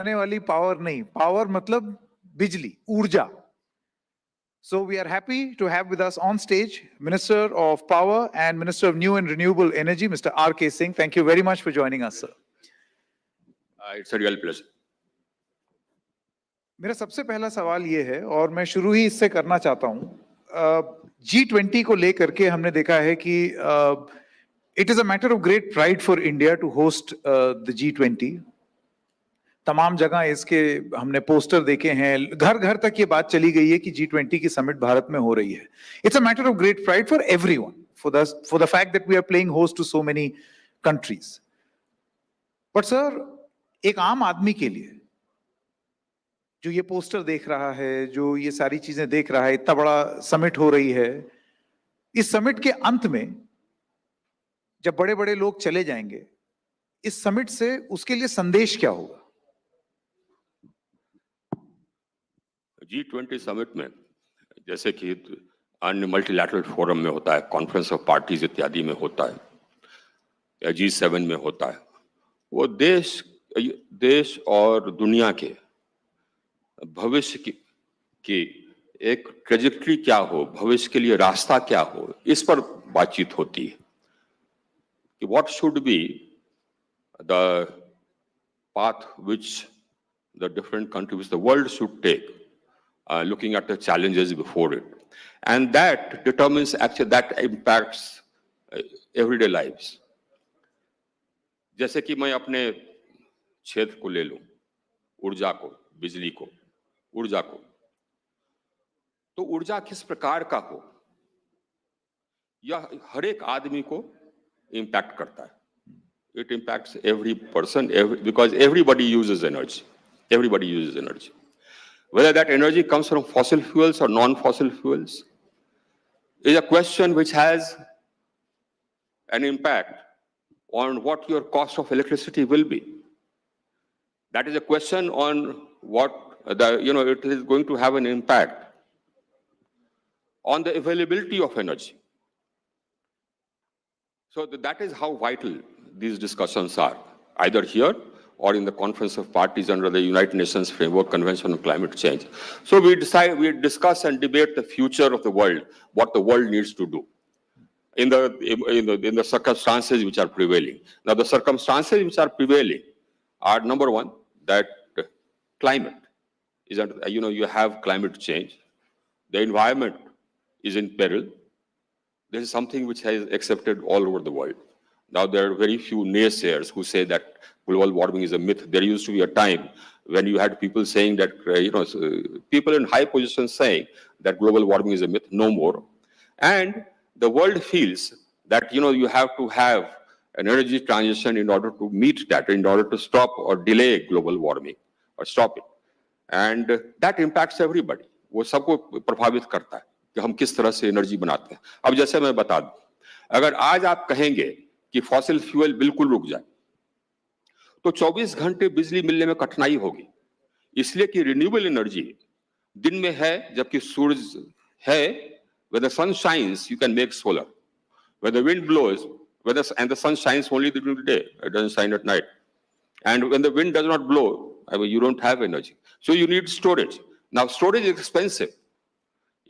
आने वाली पावर नहीं, पावर मतलब बिजली, ऊर्जा. So we are happy to have with us on stage Minister of Power and Minister of New and Renewable Energy, Mr. R.K. Singh. Thank you very much for joining us, sir. It's a real pleasure. मेरा सबसे पहला सवाल ये है और मैं शुरू ही इससे करना चाहता हूँ. G20 को लेकर के हमने देखा है कि it is a matter of great pride for India to host the G20. तमाम जगह इसके हमने पोस्टर देखे हैं, घर घर तक ये बात चली गई है कि G20 की समिट भारत में हो रही है. It's a matter of great pride for everyone, for the fact that we are playing host to so many countries. But sir, एक आम आदमी के लिए जो ये पोस्टर देख रहा है, जो ये सारी चीजें देख रहा है, इतना बड़ा समिट हो रही है, इस समिट के अंत में जब बड़े बड़े लोग चले जाएंगे, इस समिट से उसके लिए संदेश क्या होगा? G20 समिट में जैसे कि अन्य मल्टीलैटरल फोरम में होता है, कॉन्फ्रेंस ऑफ पार्टीज इत्यादि में होता है, या G7 में होता है, वो देश और दुनिया के भविष्य की एक ट्रेजेक्टरी क्या हो, भविष्य के लिए रास्ता क्या हो, इस पर बातचीत होती है कि what should be the path which the different countries the world should take looking at the challenges before it, and that determines actually that impacts everyday lives. जैसे कि मैं अपने क्षेत्र को ले लूं, ऊर्जा को, बिजली को, ऊर्जा को, तो ऊर्जा किस प्रकार का हो यह हर एक आदमी को इम्पैक्ट करता है. It impacts every person, because everybody uses energy. Everybody uses energy. Whether that energy comes from fossil fuels or non-fossil fuels is a question which has an impact on what your cost of electricity will be. That is a question on what it is going to have an impact on the availability of energy. So that is how vital these discussions are, either here or in the Conference of Parties under the United Nations Framework Convention on Climate Change. So we discuss and debate the future of the world, what the world needs to do in the circumstances which are prevailing. Now, the circumstances which are prevailing are, number one, that climate is, you have climate change. The environment is in peril. This is something which is accepted all over the world. Now, there are very few naysayers who say that global warming is a myth. There used to be a time when you had people saying that, people in high positions saying that global warming is a myth. No more. And the world feels that, you have to have an energy transition in order to meet that, in order to stop or delay global warming or stop it. And that impacts everybody. वो सबको प्रभावित करता है कि हम किस तरह से एनर्जी बनाते हैं. अब जैसे मैं बता दूं, अगर आज आप कहेंगे कि फॉसिल फ्यूल बिल्कुल रुक जाए तो 24 घंटे बिजली मिलने में कठिनाई होगी, इसलिए कि रिन्यूएबल एनर्जी दिन में है जबकि सूरज है. When the sun shines, you can make solar. When the wind blows, and the sun shines only during the day, it doesn't shine at night. And when the wind does not blow, you don't have energy. So you need storage. Now, storage is expensive.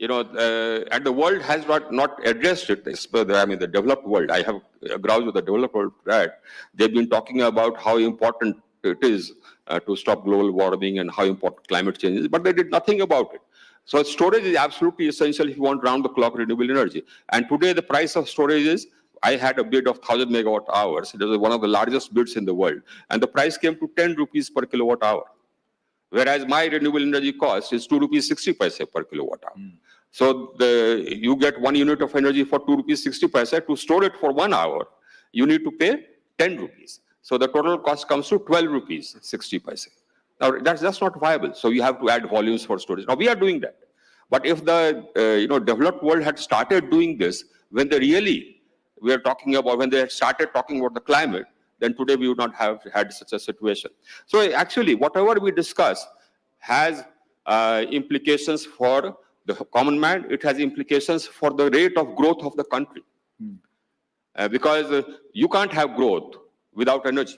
And the world has not addressed it. The developed world, I have a grouse with the developed world, right? They've been talking about how important it is to stop global warming and how important climate change is, but they did nothing about it. So storage is absolutely essential if you want round-the-clock renewable energy. And today the price of storage is, I had a bid of 1,000 megawatt hours. It was one of the largest bids in the world. And the price came to 10 rupees per kilowatt hour. Whereas my renewable energy cost is 2 rupees 60 paise per kilowatt hour. So you get 1 unit of energy for 2 rupees 60 paise. To store it for 1 hour, you need to pay 10 rupees. So the total cost comes to 12 rupees 60 paise. Now that's just not viable. So you have to add volumes for storage. Now we are doing that. But if the developed world had started doing this when they had started talking about the climate, then today we would not have had such a situation. So actually, whatever we discuss has implications for the common man. It has implications for the rate of growth of the country. Because you can't have growth without energy.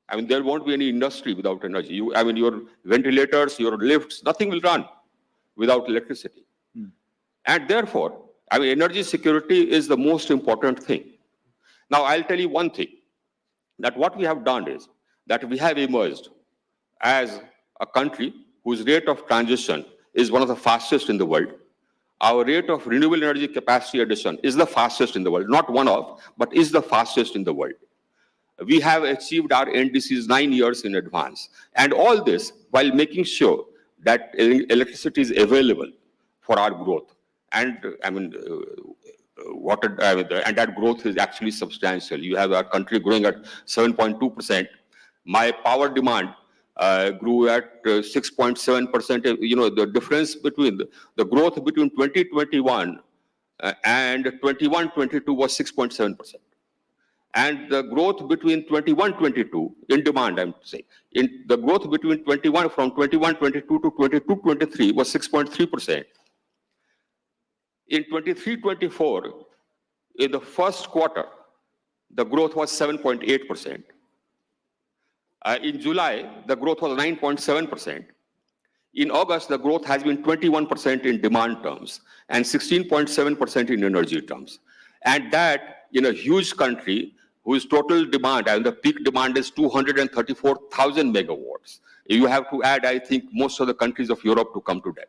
I mean, there won't be any industry without energy. Your ventilators, your lifts, nothing will run without electricity. And therefore, energy security is the most important thing. Now, I'll tell you one thing, that what we have done is that we have emerged as a country whose rate of transition is one of the fastest in the world. Our rate of renewable energy capacity addition is the fastest in the world, not one of, but is the fastest in the world. We have achieved our NDCs 9 years in advance. And all this while making sure that electricity is available for our growth. And and that growth is actually substantial. You have our country growing at 7.2%. My power demand grew at 6.7%. The difference between the growth between 2021 and 21-22 was 6.7%. And the growth between 21-22 in demand, I'm saying, in the growth between from 21-22 to 22-23 was 6.3%. In 23-24, in the first quarter, the growth was 7.8%. In July, the growth was 9.7%. In August, the growth has been 21% in demand terms and 16.7% in energy terms. And that in a huge country whose total demand, and the peak demand is 234,000 megawatts. You have to add, I think, most of the countries of Europe to come to that.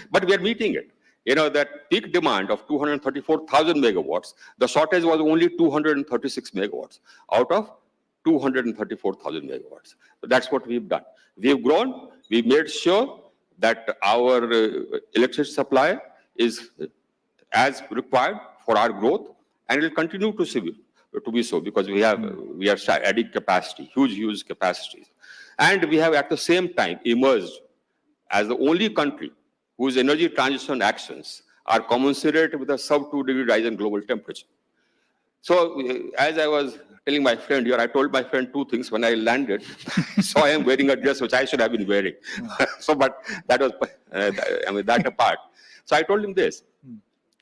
But we are meeting it. That peak demand of 234,000 megawatts, the shortage was only 236 megawatts out of 234,000 megawatts. So that's what we've done. We've grown. We made sure that our electricity supply is as required for our growth, and it will continue to be so because we are adding capacity, huge capacities. And we have at the same time emerged as the only country whose energy transition actions are commensurate with a sub-2-degree rise in global temperature. So as I was telling my friend here, I told my friend two things when I landed. So I am wearing a dress which I should have been wearing. But that was, that apart. So I told him this,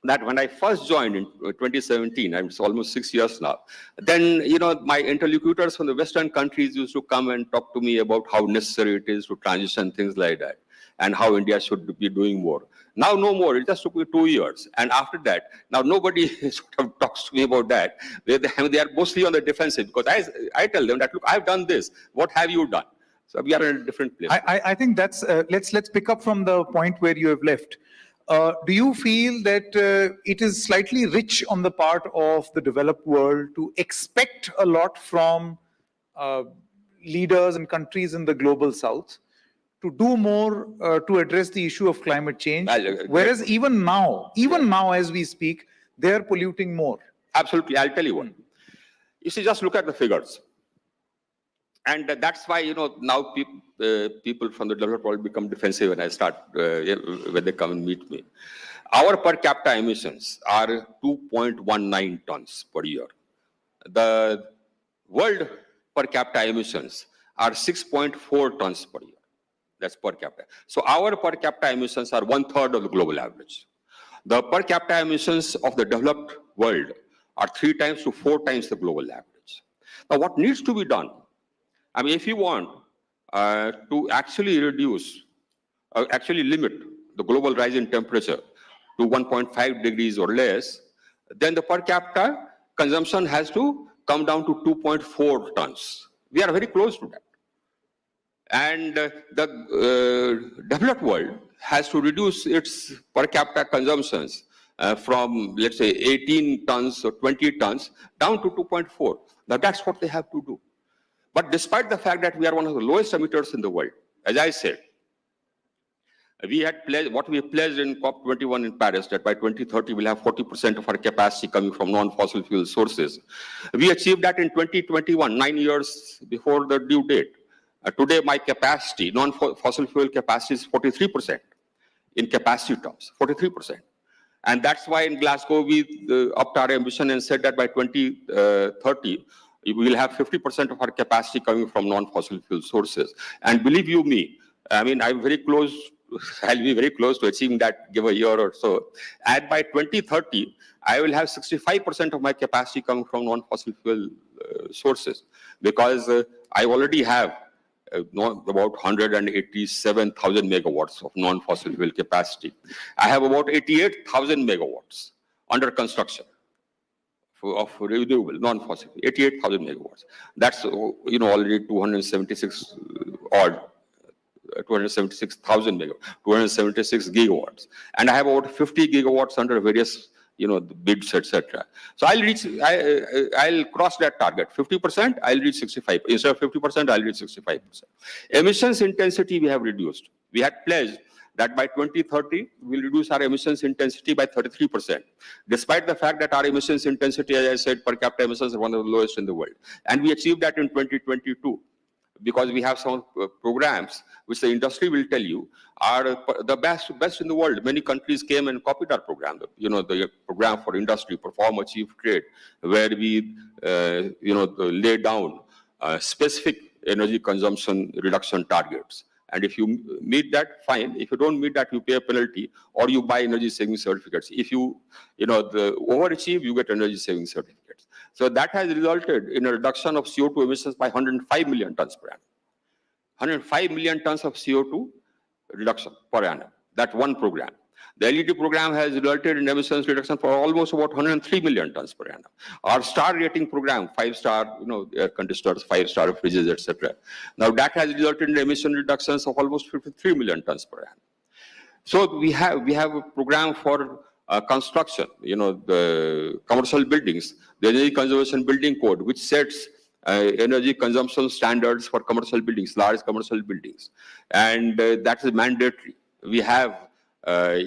that when I first joined in 2017, it's almost 6 years now, then, my interlocutors from the Western countries used to come and talk to me about how necessary it is to transition, things like that, and how India should be doing more. Now, no more. It just took me 2 years. And after that, now nobody sort of talks to me about that. They are mostly on the defensive because I tell them that, look, I've done this. What have you done? So we are in a different place. I think that's, let's pick up from the point where you have left. Do you feel that it is slightly rich on the part of the developed world to expect a lot from leaders and countries in the global south to do more to address the issue of climate change, whereas even now as we speak, they are polluting more? Absolutely. I'll tell you what. You see, just look at the figures. And that's why, now people from the developed world become defensive when I start, when they come and meet me. Our per capita emissions are 2.19 tons per year. The world per capita emissions are 6.4 tons per year. That's per capita. So our per capita emissions are 1/3 of the global average. The per capita emissions of the developed world are 3 times to 4 times the global average. Now, what needs to be done? If you want to actually limit the global rise in temperature to 1.5 degrees or less, then the per capita consumption has to come down to 2.4 tons. We are very close to that. And the developed world has to reduce its per capita consumptions from, let's say, 18 tons or 20 tons down to 2.4. Now, that's what they have to do. But despite the fact that we are one of the lowest emitters in the world, as I said, we had pledged, what we pledged in COP21 in Paris, that by 2030 we'll have 40% of our capacity coming from non-fossil fuel sources. We achieved that in 2021, 9 years before the due date. Today, my capacity, non-fossil fuel capacity is 43% in capacity terms, 43%. And that's why in Glasgow, we upped our ambition and said that by 2030, we will have 50% of our capacity coming from non-fossil fuel sources. And believe you me, I'm very close I'll be very close to achieving that, give a year or so. And by 2030, I will have 65% of my capacity coming from non-fossil fuel sources, because I already have about 187,000 megawatts of non-fossil fuel capacity. I have about 88,000 megawatts under construction of renewable, non-fossil, 88,000 megawatts. That's, already 276 odd, 276,000 megawatts, 276 gigawatts. And I have about 50 gigawatts under various, the bids, etc. So I'll cross that target. 50%, I'll reach 65. Instead of 50%, I'll reach 65%. Emissions intensity we have reduced. We had pledged that by 2030, we'll reduce our emissions intensity by 33%, despite the fact that our emissions intensity, as I said, per capita emissions are one of the lowest in the world. And we achieved that in 2022, because we have some programs which the industry will tell you are the best in the world. Many countries came and copied our program, the program for industry, perform, achieve, trade, where we, lay down specific energy consumption reduction targets. And if you meet that, fine. If you don't meet that, you pay a penalty, or you buy energy saving certificates. If you, overachieve, you get energy saving certificates. So that has resulted in a reduction of CO2 emissions by 105 million tons per annum. 105 million tons of CO2 reduction per annum. That's one program. The LED program has resulted in emissions reduction for almost about 103 million tons per annum. Our star rating program, 5-star, air conditioners, 5-star fridges, etc. Now that has resulted in emission reductions of almost 53 million tons per annum. So we have a program for construction, the commercial buildings, the Energy Conservation Building Code, which sets energy consumption standards for commercial buildings, large commercial buildings, and that is mandatory. We have a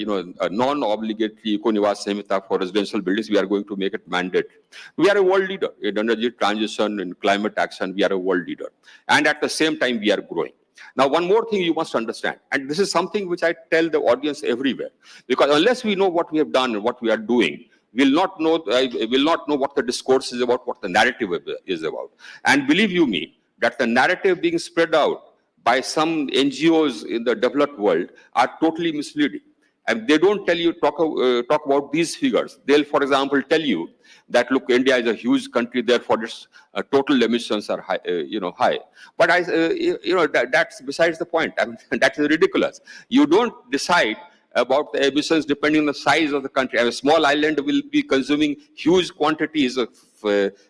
non-obligatory Eco-Niwas Samhita for residential buildings. We are going to make it mandatory. We are a world leader in energy transition, in climate action. We are a world leader. And at the same time, we are growing. Now, one more thing you must understand, and this is something which I tell the audience everywhere, because unless we know what we have done and what we are doing, we'll not know what the discourse is about, what the narrative is about. And believe you me, that the narrative being spread out by some NGOs in the developed world are totally misleading. And they don't tell you, talk about these figures. They'll, for example, tell you that, look, India is a huge country, therefore its total emissions are high, high. But that's besides the point. I mean, that is ridiculous. You don't decide about the emissions depending on the size of the country. A small island will be consuming huge quantities of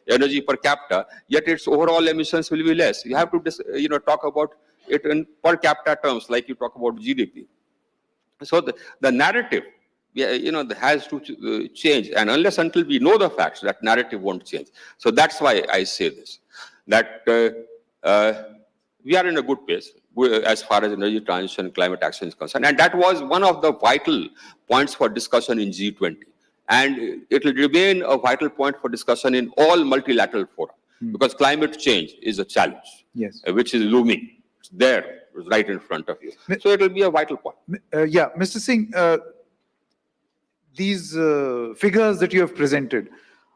energy per capita, yet its overall emissions will be less. You have to talk about it in per capita terms, like you talk about GDP. So the narrative, has to change, and unless until we know the facts, that narrative won't change. So that's why I say this, that we are in a good pace as far as energy transition and climate action is concerned, and that was one of the vital points for discussion in G20, and it will remain a vital point for discussion in all multilateral fora, because climate change is a challenge, yes, which is looming. It's there, right in front of you. So it will be a vital point. Yeah, Mr. Singh, these figures that you have presented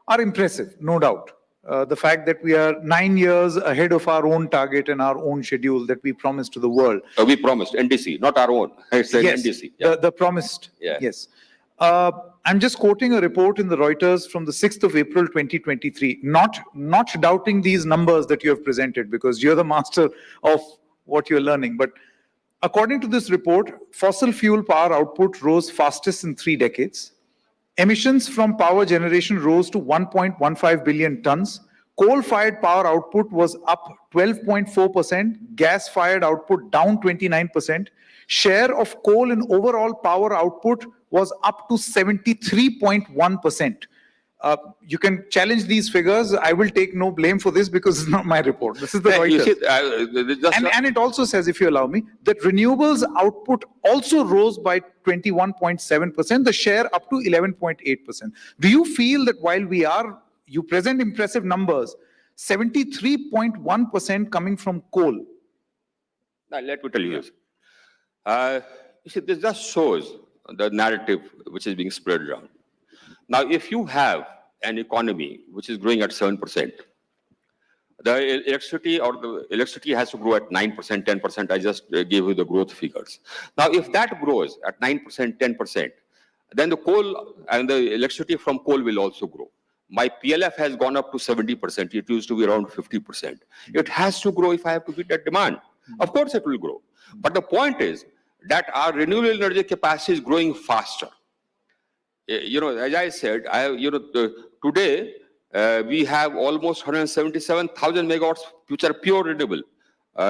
are impressive, no doubt. The fact that we are 9 years ahead of our own target and our own schedule that we promised to the world. We promised, NDC, not our own. I said yes, NDC. Yeah. The promised, yeah. Yes. I'm just quoting a report in the Reuters from the 6th of April, 2023, not doubting these numbers that you have presented, because you're the master of what you're learning. But according to this report, fossil fuel power output rose fastest in 3 decades. Emissions from power generation rose to 1.15 billion tons. Coal-fired power output was up 12.4%. Gas-fired output down 29%. Share of coal in overall power output was up to 73.1%. You can challenge these figures. I will take no blame for this because it's not my report. This is the Reuters. And it also says, if you allow me, that renewables output also rose by 21.7%, the share up to 11.8%. Do you feel that while you present impressive numbers, 73.1% coming from coal? Now, let me tell you this. This just shows the narrative which is being spread around. Now, if you have an economy which is growing at 7%, the electricity has to grow at 9%, 10%. I just gave you the growth figures. Now, if that grows at 9%, 10%, then the coal and the electricity from coal will also grow. My PLF has gone up to 70%. It used to be around 50%. It has to grow if I have to meet that demand. Of course, it will grow. But the point is that our renewable energy capacity is growing faster. As I said, today we have almost 177,000 megawatts which are pure renewable,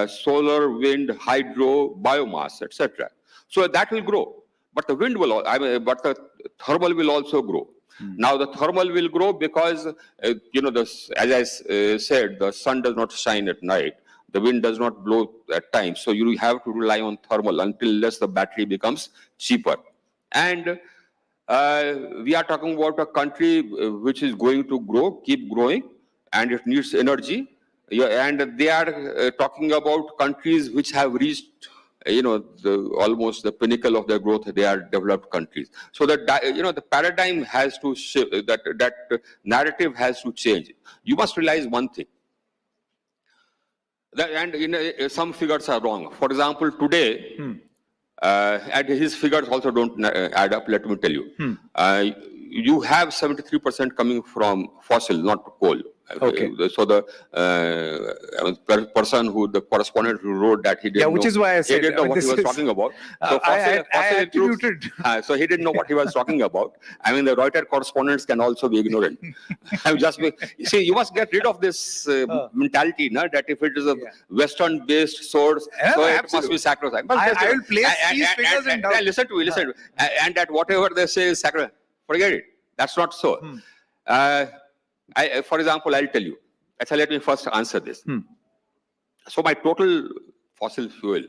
solar, wind, hydro, biomass, etc. So that will grow, but the wind will, but the thermal will also grow. Now the thermal will grow because as I said, the sun does not shine at night, the wind does not blow at times, so you have to rely on thermal unless the battery becomes cheaper. And we are talking about a country which is going to grow, keep growing, and it needs energy. And they are talking about countries which have reached, almost the pinnacle of their growth. They are developed countries. So that the paradigm has to shift. That narrative has to change. You must realize one thing. And some figures are wrong. For example, today. And his figures also don't add up, let me tell you. You have 73% coming from fossil, not coal. Okay. So the the correspondent who wrote that, he didn't which know, is why I said, he didn't know what he was talking about. So I attributed. So he didn't know what he was talking about. I mean, the Reuters correspondents can also be ignorant. You see, you must get rid of this mentality, that if it is a Western-based source, so it must be sacrosanct. I will place these figures in doubt. Listen to me, and that whatever they say is sacrosanct. Forget it. That's not so. For example, I'll tell you. Actually, let me first answer this. So my total fossil fuel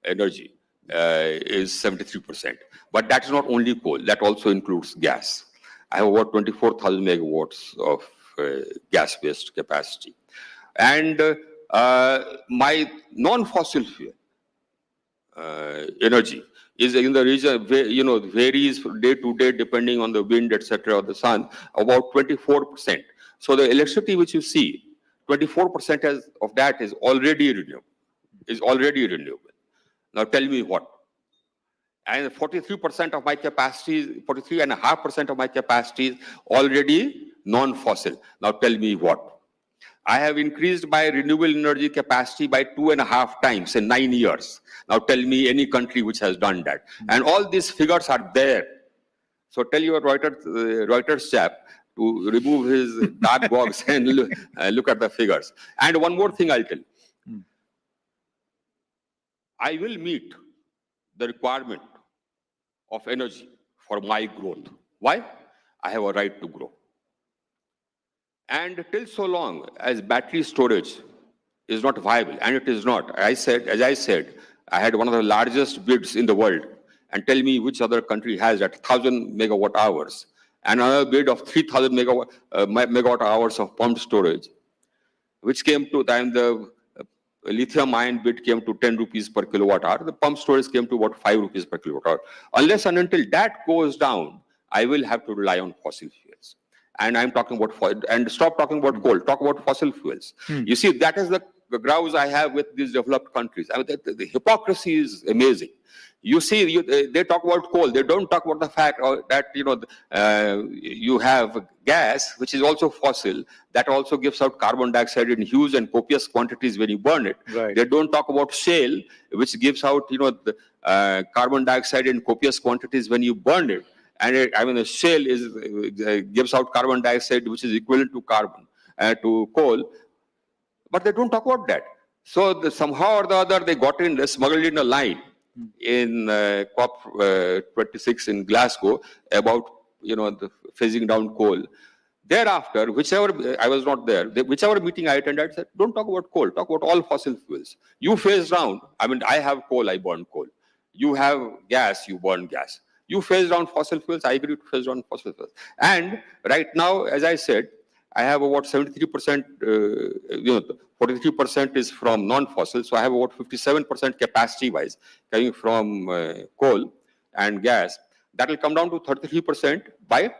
energy is 73%. But that is not only coal. That also includes gas. I have about 24,000 megawatts of gas-based capacity. And my non-fossil fuel energy is in the region, varies day to day depending on the wind, etc., or the sun, about 24%. So the electricity which you see, 24% of that is already renewable. Now tell me what? And 43% of my capacity, 43.5% of my capacity is already non-fossil. Now tell me what? I have increased my renewable energy capacity by 2.5 times in 9 years. Now tell me any country which has done that. And all these figures are there. So tell your Reuters chap to remove his dark box and look at the figures. And one more thing I'll tell you. I will meet the requirement of energy for my growth. Why? I have a right to grow. And till so long as battery storage is not viable, and it is not, as I said, I had one of the largest bids in the world, and tell me which other country has that 1,000 megawatt hours, and another bid of 3,000 megawatt hours of pumped storage, which came to time the lithium ion bid came to 10 rupees per kilowatt hour. The pump storage came to about 5 rupees per kilowatt hour. Unless and until that goes down, I will have to rely on fossil fuels. And I'm talking about, and stop talking about coal, talk about fossil fuels. You see, that is the grouse I have with these developed countries. I mean, the hypocrisy is amazing. You see, they talk about coal. They don't talk about the fact that, you have gas, which is also fossil, that also gives out carbon dioxide in huge and copious quantities when you burn it. Right. They don't talk about shale, which gives out, the carbon dioxide in copious quantities when you burn it. And the shale gives out carbon dioxide, which is equivalent to to coal. But they don't talk about that. So somehow or the other, they smuggled in a line in COP26 in Glasgow about, the phasing down coal. Thereafter, I was not there, whichever meeting I attended, I said, don't talk about coal, talk about all fossil fuels. You phase down, I have coal, I burn coal. You have gas, you burn gas. You phase down fossil fuels, I agree to phase down fossil fuels. And right now, as I said, I have about 73%, 43% is from non-fossil, so I have about 57% capacity-wise coming from coal and gas. That will come down to 33% by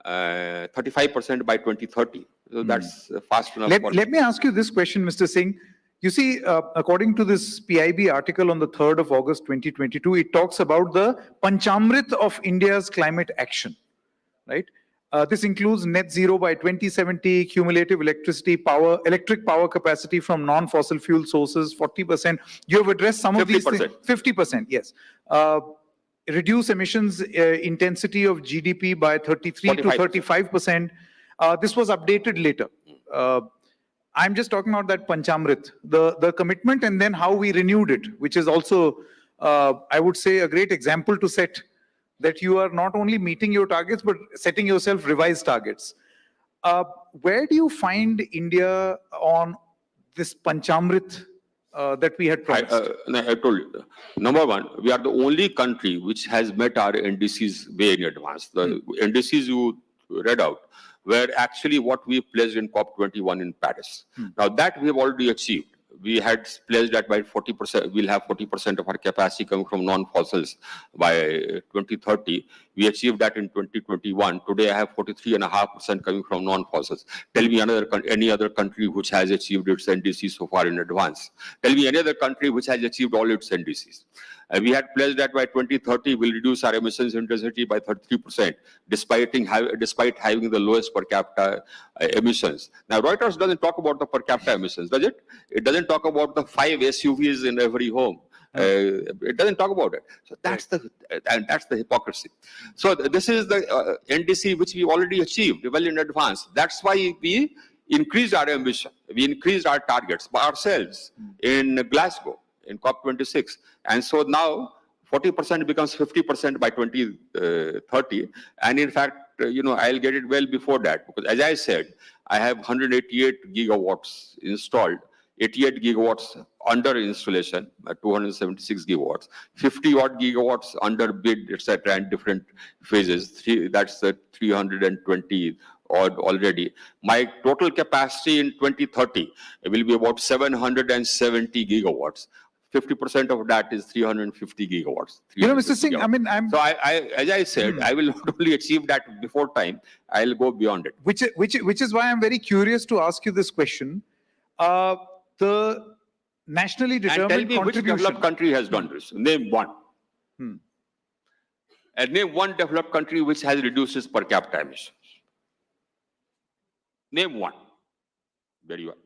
35% by 2030. So that's fast enough. Let me ask you this question, Mr. Singh. You see, according to this PIB article on the 3rd of August 2022, it talks about the Panchamrit of India's climate action, right? This includes net zero by 2070, cumulative electric power capacity from non-fossil fuel sources, 40%. You have addressed some of these things. 50%, yes. Reduce emissions intensity of GDP by 33 to 35%. This was updated later. I'm just talking about that Panchamrit, the commitment, and then how we renewed it, which is also, I would say, a great example to set that you are not only meeting your targets, but setting yourself revised targets. Where do you find India on this Panchamrit that we had promised? I told you, number one, we are the only country which has met our NDCs way in advance. The NDCs you read out were actually what we pledged in COP21 in Paris. Now that we have already achieved. We had pledged that by 40%, we'll have 40% of our capacity coming from non-fossils by 2030. We achieved that in 2021. Today, I have 43.5% coming from non-fossils. Tell me any other country which has achieved its NDC so far in advance. Tell me any other country which has achieved all its NDCs. We had pledged that by 2030, we'll reduce our emissions intensity by 33%, despite having the lowest per capita emissions. Now, Reuters doesn't talk about the per capita emissions, does it? It doesn't talk about the 5 SUVs in every home. It doesn't talk about it. So that's the hypocrisy. So this is the NDC which we already achieved well in advance. That's why we increased our ambition. We increased our targets by ourselves in Glasgow in COP26. And so now 40% becomes 50% by 2030. And in fact, I'll get it well before that, because as I said, I have 188 gigawatts installed, 88 gigawatts under installation, 276 gigawatts, 50 odd gigawatts under bid, etc., in different phases. That's the 320 odd already. My total capacity in 2030 will be about 770 gigawatts. 50% of that is 350 gigawatts. Mr. Singh, So as I said, I will not only achieve that before time, I'll go beyond it. Which is why I'm very curious to ask you this question. The nationally determined and tell me contribution. Which developed country has done this? Name one. And name one developed country which has reduced its per capita emissions. Name one. Very well.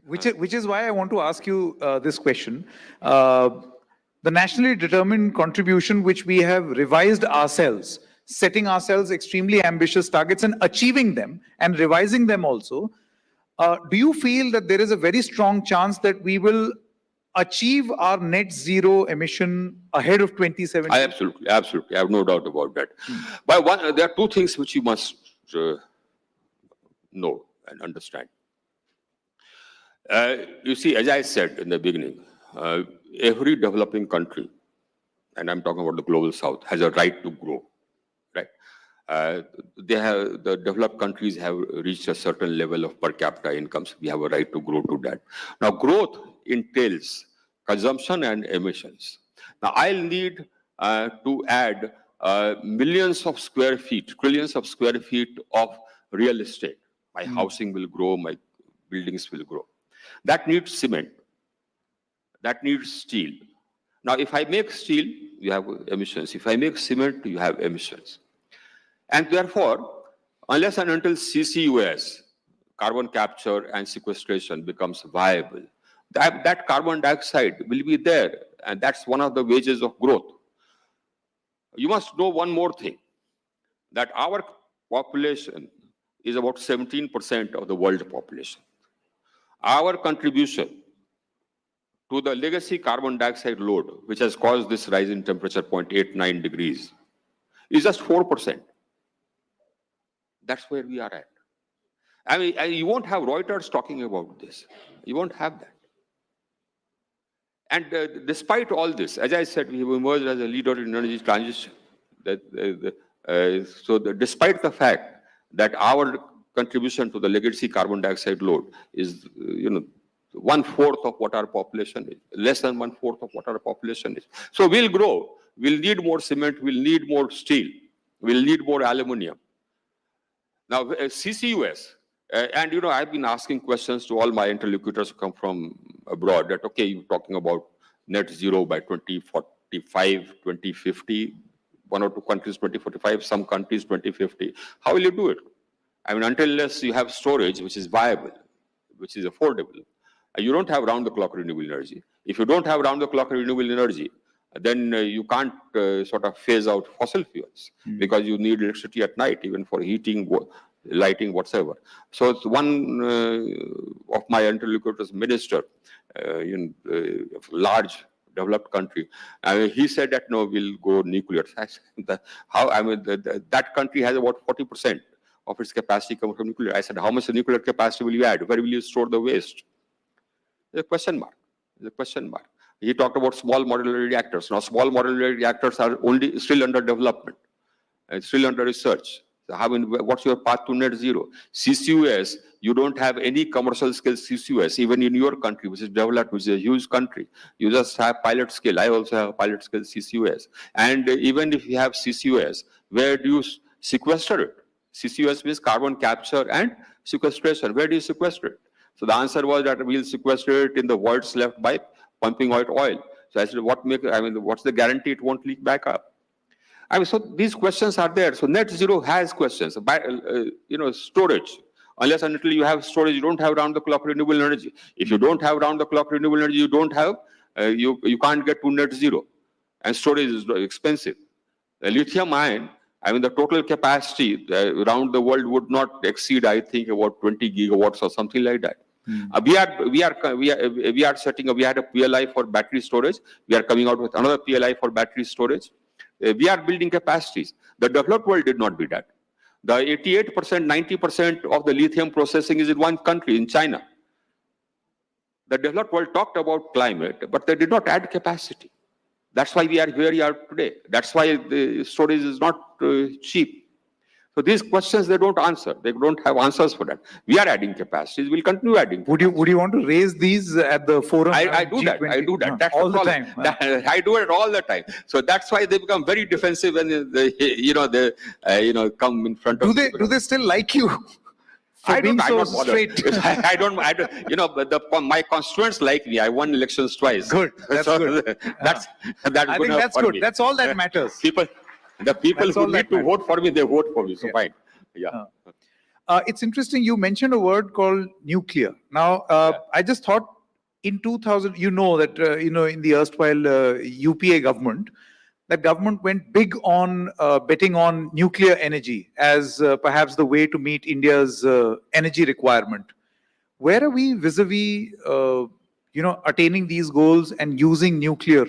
Which is why I want to ask you this question. The nationally determined contribution which we have revised ourselves, setting ourselves extremely ambitious targets and achieving them and revising them also, do you feel that there is a very strong chance that we will achieve our net zero emission ahead of 2070? Absolutely. I have no doubt about that. But there are two things which you must know and understand. You see, as I said in the beginning, every developing country, and I'm talking about the global south, has a right to grow, right? The developed countries have reached a certain level of per capita incomes. We have a right to grow to that. Now, growth entails consumption and emissions. Now, I'll need to add millions of square feet, trillions of square feet of real estate. My housing will grow, my buildings will grow. That needs cement. That needs steel. Now, if I make steel, you have emissions. If I make cement, you have emissions. And therefore, unless and until CCUS, carbon capture and sequestration, becomes viable, that carbon dioxide will be there. And that's one of the wages of growth. You must know one more thing, that our population is about 17% of the world population. Our contribution to the legacy carbon dioxide load, which has caused this rise in temperature 0.89 degrees, is just 4%. That's where we are at. I mean, you won't have Reuters talking about this. You won't have that. And despite all this, as I said, we have emerged as a leader in energy transition. Despite the fact that our contribution to the legacy carbon dioxide load is, 1/4 of what our population is, less than 1/4 of what our population is. So we'll grow. We'll need more cement. We'll need more steel. We'll need more aluminum. Now, CCUS, And, I've been asking questions to all my interlocutors who come from abroad that, okay, you're talking about net zero by 2045, 2050, one or two countries 2045, some countries 2050. How will you do it? I mean, unless you have storage, which is viable, which is affordable, you don't have round-the-clock renewable energy. If you don't have round-the-clock renewable energy, then you can't sort of phase out fossil fuels because you need electricity at night, even for heating, lighting, whatsoever. So it's one of my interlocutors, minister in a large developed country, he said that no, we'll go nuclear. How? I mean, that country has about 40% of its capacity coming from nuclear. I said, how much nuclear capacity will you add? Where will you store the waste? There's a question mark. There's a question mark. He talked about small modular reactors. Now, small modular reactors are only still under development. It's still under research. So what's your path to net zero? CCUS, you don't have any commercial scale CCUS, even in your country, which is developed, which is a huge country. You just have pilot scale. I also have pilot scale CCUS. And even if you have CCUS, where do you sequester it? CCUS means carbon capture and sequestration. Where do you sequester it? So the answer was that we'll sequester it in the voids left by pumping out oil. So I said, what's the guarantee it won't leak back up? I mean, so these questions are there. So net zero has questions. Storage. Unless and until you have storage, you don't have round-the-clock renewable energy. If you don't have round-the-clock renewable energy, you don't have, you can't get to net zero. And storage is expensive. The lithium ion, I mean, the total capacity around the world would not exceed, I think, about 20 gigawatts or something like that. We are setting up. We had a PLI for battery storage. We are coming out with another PLI for battery storage. We are building capacities. The developed world did not do that. The 88%, 90% of the lithium processing is in one country, in China. The developed world talked about climate, but they did not add capacity. That's why we are where we are today. That's why the storage is not cheap. So these questions, they don't answer. They don't have answers for that. We are adding capacities. We'll continue adding. Would you want to raise these at the forum? I do that. I do that. That's all the time. I do it all the time. So that's why they become very defensive when they come in front of. Do they still like you? I don't my constituents like me. I won elections twice. Good. That's good. That's I think that's good. That's all that matters. The people who need to vote for me, they vote for me. So fine. Yeah. It's interesting. You mentioned a word called nuclear. Now, I just thought in 2000, that in the erstwhile UPA government, that government went big on betting on nuclear energy as perhaps the way to meet India's energy requirement. Where are we vis-a-vis, attaining these goals and using nuclear?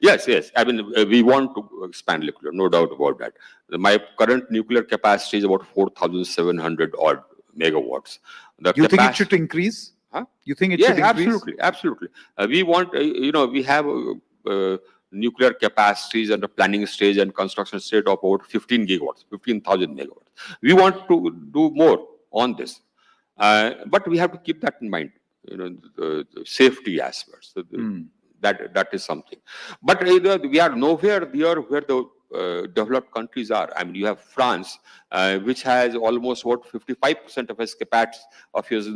Yes. I mean, we want to expand nuclear, no doubt about that. My current nuclear capacity is about 4,700 odd megawatts. You think it should increase? Huh? You think it should increase? Absolutely. We want, we have nuclear capacities at the planning stage and construction stage of about 15,000 megawatts. We want to do more on this. But we have to keep that in mind, the safety aspects. So that is something. But we are nowhere near where the developed countries are. I mean, you have France, which has almost 55% of its capacity of its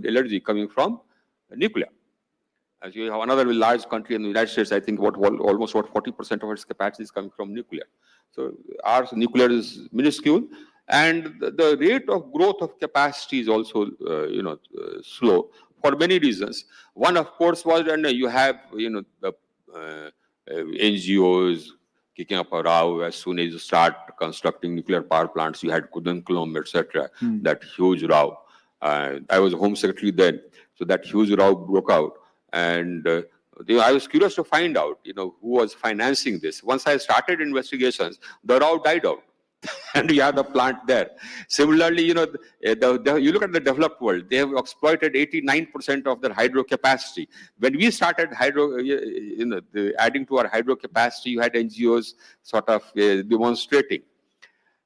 energy coming from nuclear. As you have another large country in the United States, I think almost 40% of its capacity is coming from nuclear. So our nuclear is minuscule, and the rate of growth of capacity is also slow for many reasons. One, of course, was and you have the NGOs kicking up a row as soon as you start constructing nuclear power plants. You had Kudankulam, etc. That huge row. I was Home Secretary then, so that huge row broke out. And I was curious to find out, who was financing this. Once I started investigations, the row died out. And we have the plant there. Similarly, you look at the developed world, they have exploited 89% of their hydro capacity. When we started adding to our hydro capacity, you had NGOs sort of demonstrating.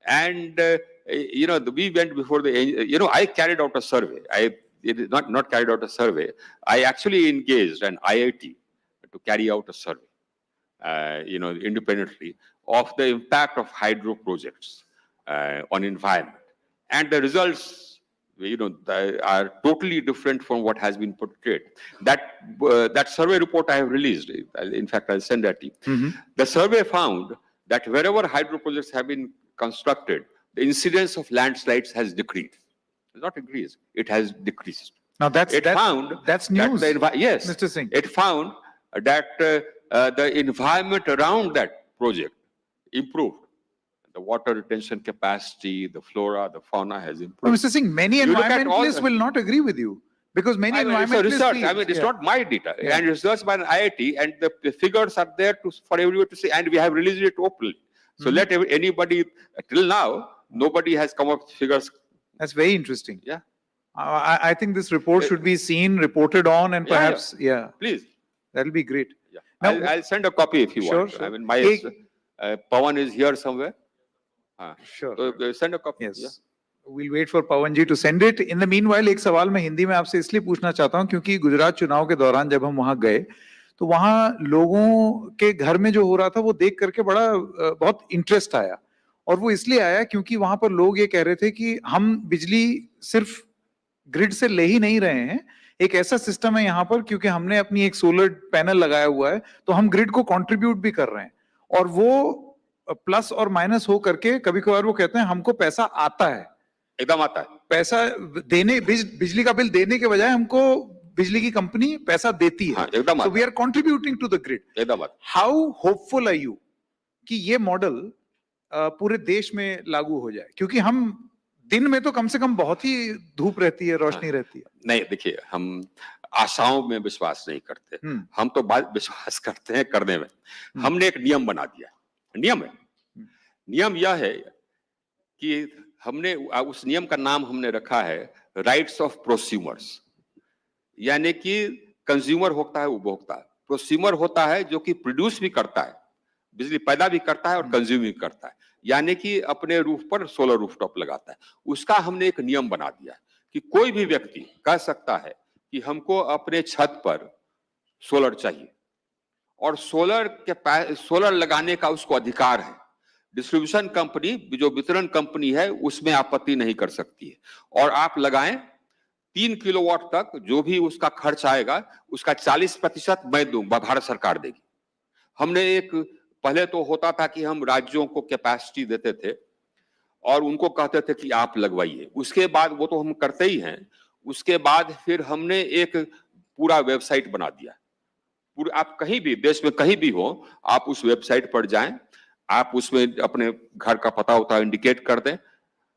And, we went before I carried out a survey. Not carried out a survey. I actually engaged an IIT to carry out a survey, independently of the impact of hydro projects on environment. And the results they are totally different from what has been portrayed. That survey report I have released, in fact, I'll send that to you. The survey found that wherever hydro projects have been constructed, the incidence of landslides has decreased. It's not increased, it has decreased. Now that's news, yes, Mr. Singh. It found that the environment around that project improved. The water retention capacity, the flora, the fauna has improved. No, Mr. Singh, many environmentalists will not agree with you because many environmentalists. It's research. It's not my data. And research by an IIT, and the figures are there for everyone to see, and we have released it openly. So let anybody, till now, nobody has come up with figures. That's very interesting. Yeah. I think this report should be seen, reported on, and perhaps, Please. That'll be great. Yeah. Now, I'll send a copy if you want. Sure. I mean, my Pawan is here somewhere. Sure. So send a copy. Yes. Yeah. We'll wait for Pawan ji to send it. In the meanwhile, एक सवाल मैं हिंदी में आपसे इसलिए पूछना चाहता हूं क्योंकि गुजरात चुनाव के दौरान जब हम वहां गए तो वहां लोगों के घर में जो हो रहा था वो देख करके बहुत इंटरेस्ट आया और वो इसलिए आया क्योंकि वहां पर लोग ये कह रहे थे कि हम बिजली सिर्फ ग्रिड से ले ही नहीं रहे हैं, एक ऐसा सिस्टम है यहाँ पर क्योंकि हमने अपनी एक सोलर पैनल लगाया हुआ है तो हम ग्रिड को कंट्रीब्यूट भी कर रहे हैं और वो प्लस और माइनस हो करके कभी कभार वो कहते हैं हमको पैसा आता है, एकदम आता है, पैसा देने बिजली का बिल देने के बजाय हमको बिजली की कंपनी पैसा देती है, एकदम so we are contributing to the grid. एकदम आता है। How hopeful are you कि ये मॉडल पूरे देश में लागू हो जाए क्योंकि हम दिन में तो कम से कम बहुत ही धूप रहती है, रोशनी रहती है। नहीं, देखिए, हम आशाओं में विश्वास नहीं करते, हम तो विश्वास करते हैं करने में। हमने एक नियम बना दिया, नियम है, नियम यह है कि हमने उस नियम का नाम हमने रखा है राइट्स ऑफ प्रोस्यूमर्स, यानी कि कंज्यूमर होता है उपभोक्ता, प्रोस्यूमर होता है जो कि प्रोड्यूस भी करता है, बिजली पैदा भी करता है और कंज्यूम भी करता है, यानी कि अपने रूफ पर सोलर रूफटॉप लगाता है। उसका हमने एक नियम बना दिया है कि कोई भी व्यक्ति कह सकता है कि हमको अपने छत पर सोलर चाहिए और सोलर लगाने का उसको अधिकार है। डिस्ट्रीब्यूशन कंपनी, जो वितरण कंपनी है, उसमें आपत्ति नहीं कर सकती है और आप लगाएं 3 किलोवाट तक, जो भी उसका खर्च आएगा उसका 40% मैं दूंगा, भारत सरकार देगी। हमने पहले तो होता था कि हम राज्यों को कैपेसिटी देते थे और उनको कहते थे कि आप लगवाइए, उसके बाद वो तो हम करते ही हैं, उसके बाद फिर हमने एक पूरा वेबसाइट बना दिया। आप कहीं भी देश में कहीं भी हो, आप उस वेबसाइट पर जाएं, आप उसमें अपने घर का पता होता है इंडिकेट कर दें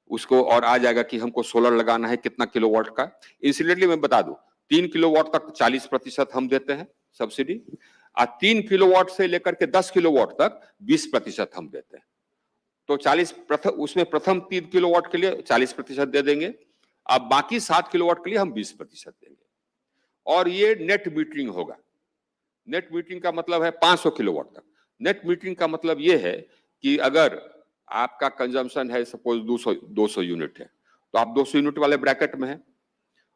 उसको और आ जाएगा कि हमको सोलर लगाना है कितना किलोवाट का। इंसिडेंटली मैं बता दूं, 3 किलोवाट तक 40% हम देते हैं सब्सिडी, और 3 किलोवाट से लेकर के 10 किलोवाट तक 20% हम देते हैं। तो उसमें प्रथम 3 किलोवाट के लिए 40% दे देंगे, अब बाकी 7 किलोवाट के लिए हम 20% देंगे और ये नेट मीटरिंग होगा। नेट मीटरिंग का मतलब है 500 किलोवाट तक। नेट मीटरिंग का मतलब ये है कि अगर आपका कंजम्पशन है सपोज 200 यूनिट है तो आप 200 यूनिट वाले ब्रैकेट में हैं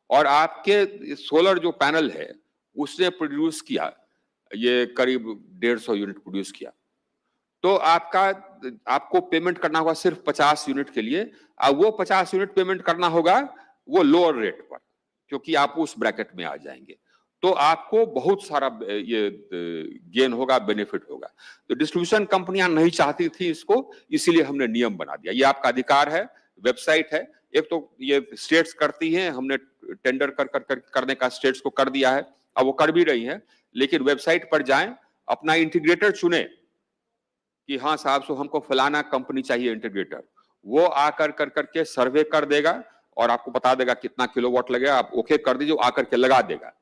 और आपके सोलर जो पैनल है उसने प्रोड्यूस किया, ये करीब 150 यूनिट प्रोड्यूस किया, तो आपको पेमेंट करना होगा सिर्फ 50 यूनिट के लिए, और वो 50 यूनिट पेमेंट करना होगा वो लोअर रेट पर, क्योंकि आप उस ब्रैकेट में आ जाएंगे, तो आपको बहुत सारा ये गेन होगा, बेनिफिट होगा। तो डिस्ट्रीब्यूशन कंपनियां नहीं चाहती थी इसको, इसीलिए हमने नियम बना दिया। ये आपका अधिकार है, वेबसाइट है, एक तो ये स्टेट्स करती हैं, हमने टेंडर करने का स्टेट्स को कर दिया है, अब वो कर भी रही हैं, लेकिन वेबसाइट पर जाएं, अपना इंटीग्रेटर चुने कि हाँ साहब, सो हमको फलाना कंपनी चाहिए इंटीग्रेटर, वो आकर करके सर्वे कर देगा और आपको बता देगा कितना किलोवाट लगेगा, आप ओके कर दीजिए, आकर के लगा देगा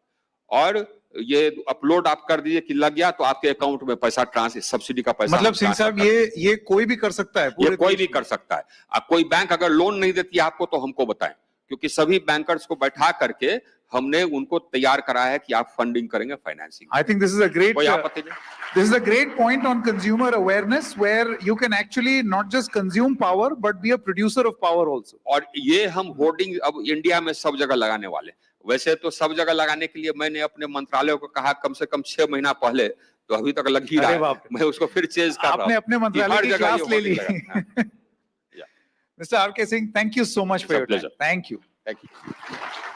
और ये अपलोड आप कर दीजिए कि लग गया, तो आपके अकाउंट में पैसा सब्सिडी का पैसा। मतलब सिंह साहब, ये कोई भी कर सकता है, ये कोई भी कर सकता है। अब कोई बैंक अगर लोन नहीं देती है आपको तो हमको बताएं, क्योंकि सभी बैंकर्स को बैठा करके हमने उनको तैयार कराया है कि आप फंडिंग करेंगे, financing. I think this is a great point on consumer awareness where you can actually not just consume power but be a producer of power also. और ये हम होर्डिंग अब इंडिया में सब जगह लगाने वाले। वैसे तो सब जगह लगाने के लिए मैंने अपने मंत्रालय को कहा कम से कम 6 महीना पहले, तो अभी तक लग ही रहा है, मैं उसको फिर चेंज कर रहा हूं। आपने अपने मंत्रालय की क्लास ले ली। Mr. R.K. Singh, thank you so much for your time. Thank you. Thank you.